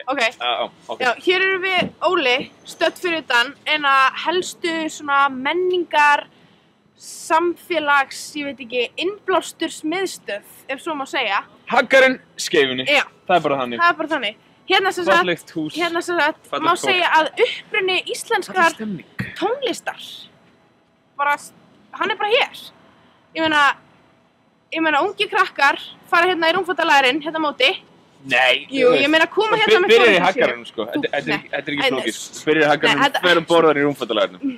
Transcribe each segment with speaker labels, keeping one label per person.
Speaker 1: Ok, já, hér erum við Óli, stödd fyrir utan, eina helstu svona menningar, samfélags, ég veit ekki, innblástursmiðstöð, ef svo má segja.
Speaker 2: Haggarinn Skeifunni,
Speaker 1: Já,
Speaker 2: það er bara þannig.
Speaker 1: það er bara þannig. Hérna sem sagt, má segja að uppruni íslenskrar tónlistar, bara, hann er bara hér. Ég meina, ungi krakkar fara hérna í rúmfattalærin, hérna á móti.
Speaker 2: Nei,
Speaker 1: jú, ég meina koma hérna með
Speaker 2: byrjar í Haggarinn, sko. Þetta er ekki flókið. Byrjar í Haggarinn, ferum borðar í rúmfattalærinum.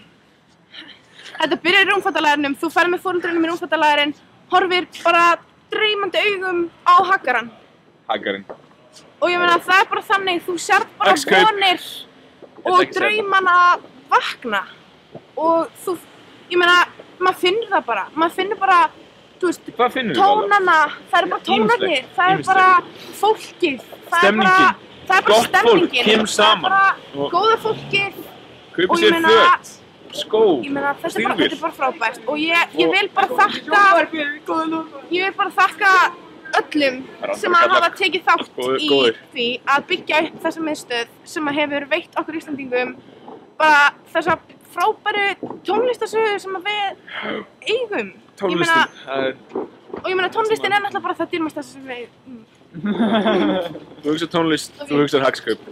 Speaker 1: Þetta byrjar í rúmfattalærinum, þú fer með foreldrunum í rúmfattalærin, horfir bara dreymandi augum á Haggarann.
Speaker 2: Haggarinn.
Speaker 1: Og ég meina, það er bara þannig, þú sérð bara vonir og draumana vakna. Og þú, ég meina, maður finnur það bara, þú veist, tónana, það eru bara tónarnir, það er bara fólkið, það er bara stemmingin, það er bara góða fólkið.
Speaker 2: Kaupa sér föt, skó,
Speaker 1: ég meina, þetta er bara frábært og ég vil bara þakka öllum sem að hafa tekið þátt í því að byggja upp þessa miðstöð sem að hefur veitt okkur Íslendingum bara þessa frábæru tónlistarsögu sem að við eigum.
Speaker 2: Tónlistin,
Speaker 1: og ég meina, tónlistin er náttúrulega bara það dýrmæsta sem við...
Speaker 2: Þú hugsar tónlist, þú hugsar hagskaup.